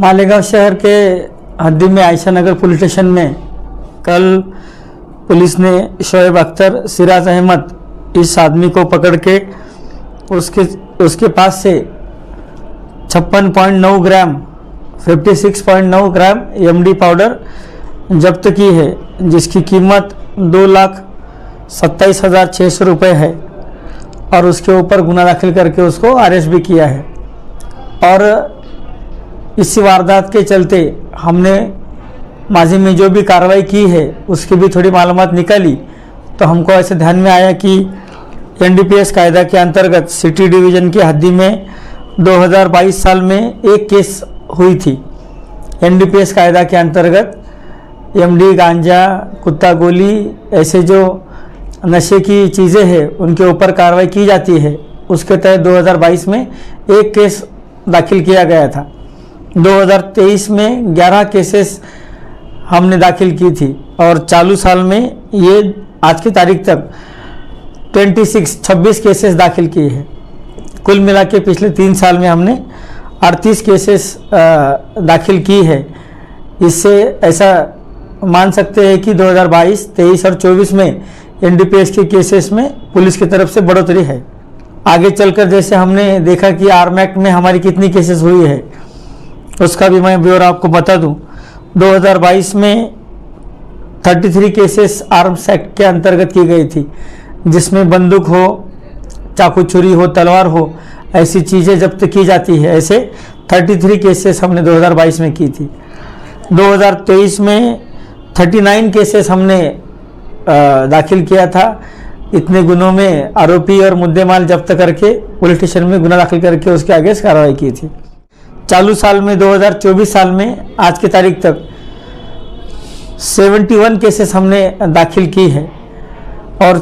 मालेगांव शहर के हद्दी में आयशा नगर पुलिस स्टेशन में कल पुलिस ने शोएब अख्तर, सिराज अहमद इस आदमी को पकड़ के उसके पास से 56.9 ग्राम 56.9 ग्राम एमडी पाउडर जब्त की है, जिसकी कीमत 2,27,600 रुपये है और उसके ऊपर गुना दाखिल करके उसको अरेस्ट भी किया है। और इस वारदात के चलते हमने माजी में जो भी कार्रवाई की है उसकी भी थोड़ी मालूमात निकाली, तो हमको ऐसे ध्यान में आया कि एनडीपीएस कायदा के अंतर्गत सिटी डिवीज़न की हद्दी में 2022 साल में एक केस हुई थी। एनडीपीएस कायदा के अंतर्गत एमडी, गांजा, कुत्ता गोली ऐसे जो नशे की चीज़ें हैं उनके ऊपर कार्रवाई की जाती है। उसके तहत 2022 में एक केस दाखिल किया गया था। 2023 में 11 केसेस हमने दाखिल की थी और चालू साल में ये आज की तारीख तक 26 केसेस दाखिल किए हैं। कुल मिला के पिछले 3 साल में हमने 38 केसेस दाखिल की है। इससे ऐसा मान सकते हैं कि 2022, 23 और 24 में एनडीपीएस के केसेस में पुलिस की तरफ से बढ़ोतरी है। आगे चलकर जैसे हमने देखा कि आर्म एक्ट में हमारी कितनी केसेस हुई है उसका भी मैं ब्यौरा आपको बता दूं। 2022 में 33 केसेस आर्म्स एक्ट के अंतर्गत की गई थी, जिसमें बंदूक हो, चाकू छुरी हो, तलवार हो, ऐसी चीज़ें जब्त की जाती है। ऐसे 33 केसेस हमने 2022 में की थी। 2023 में 39 केसेस हमने दाखिल किया था। इतने गुनों में आरोपी और मुद्देमाल जब्त करके पुलिस स्टेशन में गुना दाखिल करके उसके आगे कार्रवाई की थी। चालू साल में 2024 साल में आज की तारीख तक 71 केसेस हमने दाखिल की है और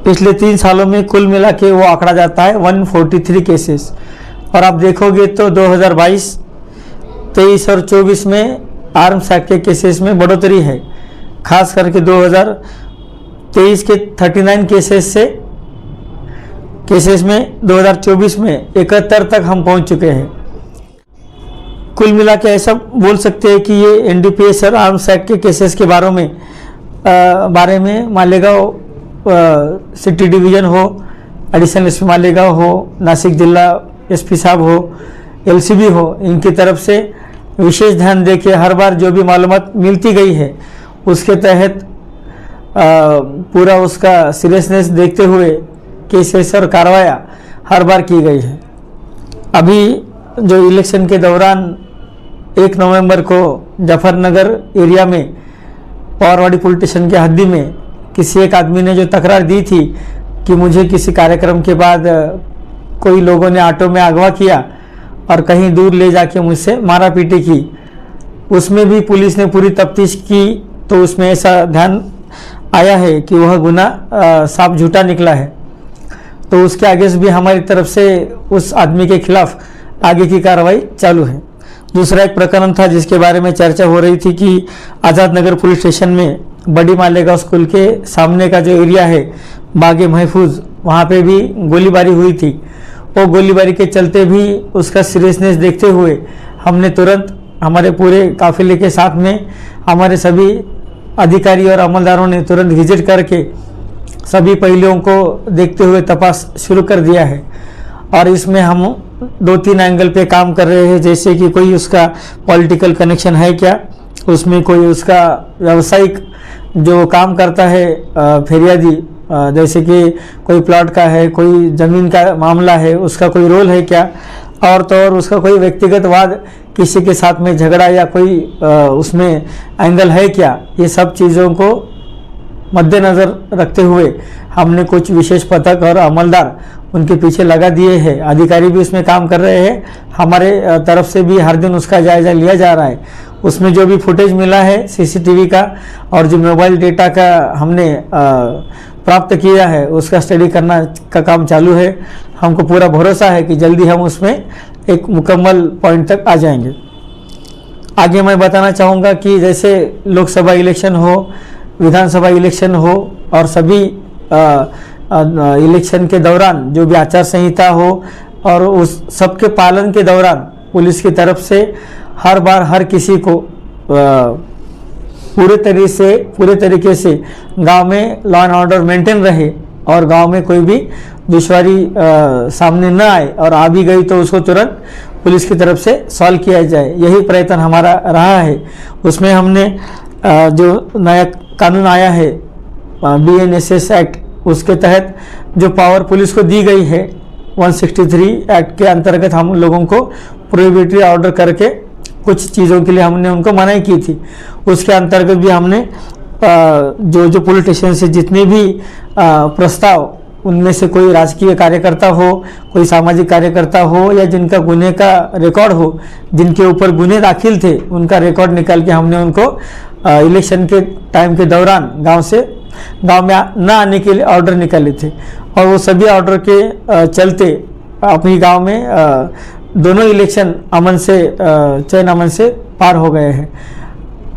पिछले 3 सालों में कुल मिला के वो आंकड़ा जाता है 143 केसेस। और आप देखोगे तो 2022, 23 और 24 में आर्म्स एक्ट के केसेस में बढ़ोतरी है। खास करके 2023 के 39 केसेस में 2024 में 71 तक हम पहुंच चुके हैं। कुल मिला के ऐसा बोल सकते हैं कि ये एनडीपीएस और आर्म्स एक्ट के केसेस के बारे में मालेगांव सिटी डिवीज़न हो, एडिशनल एसपी मालेगांव हो, नासिक जिला एसपी साहब हो, एलसीबी हो, इनकी तरफ से विशेष ध्यान देके हर बार जो भी मालूमात मिलती गई है उसके तहत पूरा उसका सीरियसनेस देखते हुए केसेस और कार्रवाइयाँ हर बार की गई है। अभी जो इलेक्शन के दौरान 1 नवंबर को जफरनगर एरिया में पवारवाड़ी पुलिस स्टेशन के हद्दी में किसी एक आदमी ने जो तकरार दी थी कि मुझे किसी कार्यक्रम के बाद कोई लोगों ने ऑटो में अगवा किया और कहीं दूर ले जाके मुझसे मारा पीटी की, उसमें भी पुलिस ने पूरी तफ्तीश की तो उसमें ऐसा ध्यान आया है कि वह गुना साफ झूठा निकला है। तो उसके आगे से भी हमारी तरफ से उस आदमी के खिलाफ आगे की कार्रवाई चालू है। दूसरा एक प्रकरण था जिसके बारे में चर्चा हो रही थी कि आज़ाद नगर पुलिस स्टेशन में बड़ी मालेगांव स्कूल के सामने का जो एरिया है बागे महफूज, वहाँ पे भी गोलीबारी हुई थी। वो गोलीबारी के चलते भी उसका सीरियसनेस देखते हुए हमने तुरंत हमारे पूरे काफिले के साथ में हमारे सभी अधिकारी और अमलदारों ने तुरंत विजिट करके सभी पहलुओं को देखते हुए तपास शुरू कर दिया है। और इसमें हम 2-3 एंगल पे काम कर रहे हैं, जैसे कि कोई उसका पॉलिटिकल कनेक्शन है क्या, उसमें कोई उसका व्यावसायिक जो काम करता है फिरियादी, जैसे कि कोई प्लॉट का है, कोई ज़मीन का मामला है, उसका कोई रोल है क्या, और तो और उसका कोई व्यक्तिगत वाद किसी के साथ में झगड़ा या कोई उसमें एंगल है क्या, ये सब चीज़ों को मद्देनज़र रखते हुए हमने कुछ विशेष पथक और अमलदार उनके पीछे लगा दिए हैं। अधिकारी भी उसमें काम कर रहे हैं, हमारे तरफ से भी हर दिन उसका जायज़ा लिया जा रहा है। उसमें जो भी फुटेज मिला है सीसीटीवी का और जो मोबाइल डेटा का हमने प्राप्त किया है उसका स्टडी करना का काम चालू है। हमको पूरा भरोसा है कि जल्दी हम उसमें एक मुकम्मल पॉइंट तक आ जाएंगे। आगे मैं बताना चाहूँगा कि जैसे लोकसभा इलेक्शन हो, विधानसभा इलेक्शन हो और सभी इलेक्शन के दौरान जो भी आचार संहिता हो और उस सबके पालन के दौरान पुलिस की तरफ से हर बार हर किसी को पूरे तरीके से गांव में लॉ एंड ऑर्डर मेंटेन रहे और गांव में कोई भी दुश्वारी सामने न आए, और आ भी गई तो उसको तुरंत पुलिस की तरफ से सॉल्व किया जाए, यही प्रयत्न हमारा रहा है। उसमें हमने जो नया कानून आया है BNSS एक्ट, उसके तहत जो पावर पुलिस को दी गई है 163 एक्ट के अंतर्गत हम लोगों को प्रोहिबिटरी ऑर्डर करके कुछ चीज़ों के लिए हमने उनको मनाही की थी। उसके अंतर्गत भी हमने जो पॉलिटिशियन से जितने भी प्रस्ताव, उनमें से कोई राजकीय कार्यकर्ता हो, कोई सामाजिक कार्यकर्ता हो, या जिनका गुने का रिकॉर्ड हो, जिनके ऊपर गुने दाखिल थे, उनका रिकॉर्ड निकाल के हमने उनको इलेक्शन के टाइम के दौरान गांव में न आने के लिए ऑर्डर निकाले थे, और वो सभी ऑर्डर के चलते अपनी गांव में दोनों इलेक्शन चयन अमन से पार हो गए हैं।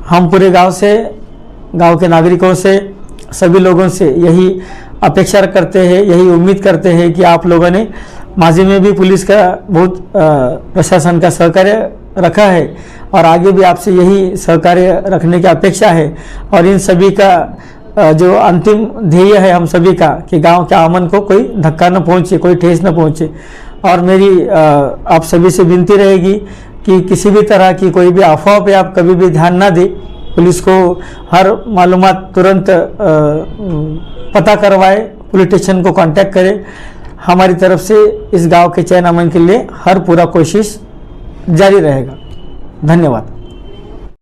हम पूरे गांव के नागरिकों से, सभी लोगों से यही अपेक्षा करते हैं, यही उम्मीद करते हैं कि आप लोगों ने माजी में भी पुलिस का बहुत प्रशासन का सहकार्य रखा है, और आगे भी आपसे यही सहकार्य रखने की अपेक्षा है। और इन सभी का जो अंतिम ध्येय है हम सभी का, कि गांव के अमन को कोई धक्का न पहुंचे, कोई ठेस न पहुंचे। और मेरी आप सभी से विनती रहेगी कि किसी भी तरह की कोई भी अफवाह पे आप कभी भी ध्यान ना दें। पुलिस को हर मालूमात तुरंत पता करवाए, पॉलिटिशियन को कांटेक्ट करें। हमारी तरफ से इस गांव के चयन अमन के लिए हर पूरा कोशिश जारी रहेगा। धन्यवाद।